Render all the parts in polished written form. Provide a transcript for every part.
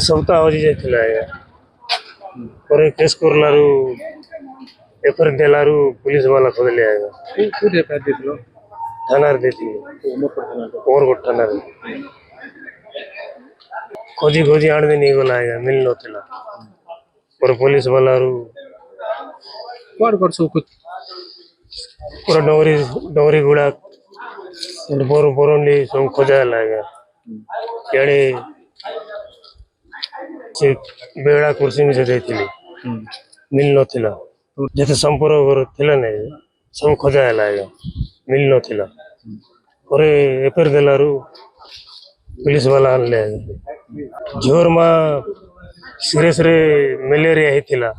ସପ୍ତାହ ହଜି ଯାଇଥିଲା ଆଜ୍ଞା। ପରେ କେସ୍ କରିଲାରୁ ଏଫଆଇଆର ଦେଲାରୁ ପୁଲିସ ବାଲା ଖୋଲିଲେ ଆଜ୍ଞା। କୋଉଠି ଏଫଆଇଆର ଦେଇଥିଲ? ଥାନାରେ ଦେଇଥିଲି, କୋମରକୋଟ ଥାନାରେ। ଖୋଜି ଖୋଜି 8 ଦିନ ହେଇଗଲା ଆଜ୍ଞା, ମିଳି ନଥିଲା। ପରେ ପୁଲିସ ବାଲାରୁ କୁଆଡେ ସବୁ ପୁରା ଡଙ୍ଗରି ଗୁଡା ବରଣ୍ଡି ସବୁ ଖୋଜା ହେଲା ଆଜ୍ଞା। ଇଆଡେ ସେ ବେଳା କୁର୍ସି ମିଶା ଯାଇଥିଲି, ମିଳି ନଥିଲା। ଯେତେ ସମ୍ପର୍କ ଥିଲା ନାଇଁ ସବୁ ଖୋଜା ହେଲା ଆଜ୍ଞା, ମିଳି ନଥିଲା। ପରେ ଏଫଆଇଆର ଦେଲାରୁ ପୁଲିସ ବାଲା ଆଣିଲେ ଆଜ୍ଞା। ଝିଅର ମା ସିରିୟସରେ ମ୍ୟାଲେରିଆ ହେଇଥିଲା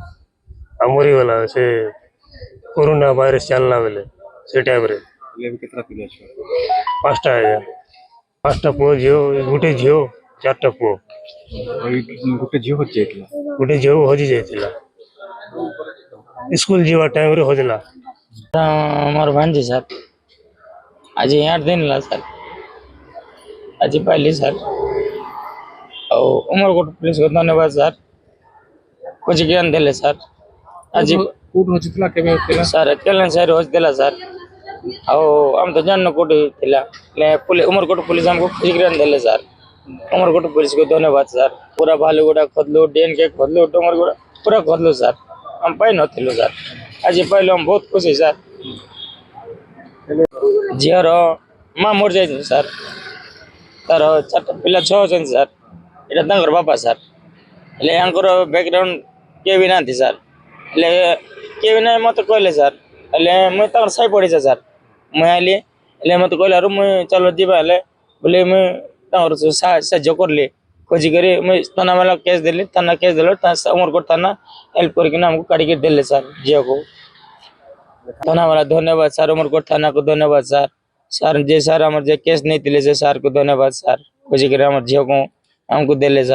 ଆଉ ମରିଗଲା। ସେ କରୋନା ଭାଇରସ ଚାଲିଲା ବେଲେ ସେ ଟାଇମରେ। କେତେଟା ପିଲା ଅଛ? 5ଟା ଆଜ୍ଞା, 5ଟା ପୁଅ ଝିଅ, ଗୋଟେ ଝିଅ 4ଟା ପୁଅ। ଗୋଟେ ଝିଅ ହଜି ଯାଇଥିଲା। ଗୋଟେ ଝିଅ ହଜି ଯାଇଥିଲା, ସ୍କୁଲ ଯିବା ଟାଇମରେ ହଜିଲା। আমার ভাঞ্জি স্যার আজ 8 দিন লা স্যার আজ পাইলি স্যার ଆଉ ଉମରକୋଟ ପୁଲିସକୁ ଧନ୍ୟବାଦ ସାର୍, ଖୋଜିକି ଆଣିଦେଲେ ସାର୍। ଆଜି କୋଉଠି ହଜିଥିଲା, କେବେ ହଜିଥିଲା? ସାର୍ କେଲେନ୍ ସାହିରେ ହଜିଥିଲା ସାର୍। ଆଉ ଆମେ ତ ଜାଣିନୁ କୋଉଠି ଥିଲା, ହେଲେ ଉମରକୋଟ ପୁଲିସ ଆମକୁ ଖୋଜିକି ଆଣିଦେଲେ ସାର୍। ଉମରକୋଟ ପୁଲିସକୁ ଧନ୍ୟବାଦ ସାର୍। ପୁରା ଭାଲୁଗୁଡ଼ା ଖୋଜିଲୁ, ଡିଏନକେ ଖୋଜିଲୁ, ଡୁମରଗୁଡ଼ା ପୁରା ଖୋଜିଲୁ ସାର୍। ଆମେ ପାଇନଥିଲୁ ସାର୍, ଆଜି ପାଇଲୁ ଆମେ ବହୁତ ଖୁସି ସାର୍। ଝିଅର ମା ମରିଯାଇଛନ୍ତି ସାର୍, ତାର 4ଟା ପିଲା 6 ଅଛନ୍ତି ସାର୍। ଏଇଟା ତାଙ୍କର ବାପା ସାର୍, ହେଲେ ୟାଙ୍କର ବ୍ୟାକଗ୍ରାଉଣ୍ଡ କିଏ ବି ନାହାନ୍ତି ସାର୍। ହେଲେ କିଏ ବି ନାହିଁ ମୋତେ କହିଲେ ସାର୍। ହେଲେ ମୁଇଁ ତାଙ୍କର ସାହି ପଡ଼ିଶା ସାର୍। ମୁଇଁ ଆଇଲି, ହେଲେ ମୋତେ କହିଲାରୁ ମୁଇଁ ଚାଲ ଯିବା ହେଲେ ବୋଲି ମୁଇଁ ତାଙ୍କର ସାହାଯ୍ୟ କରଲି। ଖୋଜିକରି ମୁଇଁ ଥାନାବାଲା କେସ୍ ଦେଲି, ଥାନା କେସ୍ ଦେଲେ ଉମରକୋଟ ଥାନା ହେଲ୍ପ କରିକିନା ଆମକୁ କାଢ଼ିକି ଦେଲେ ସାର୍ ଝିଅକୁ। ଥାନାବାଲା ଧନ୍ୟବାଦ ସାର୍, ଉମରକୋଟ ଥାନାକୁ ଧନ୍ୟବାଦ ସାର୍। ସାର୍ ଯେ ସାର୍ ଆମର ଯେ କେସ୍ ନେଇଥିଲେ ସେ ସାର୍କୁ ଧନ୍ୟବାଦ ସାର୍, ଖୋଜିକରି ଆମର ଝିଅକୁ ଆମକୁ ଦେଲେ ସାର୍।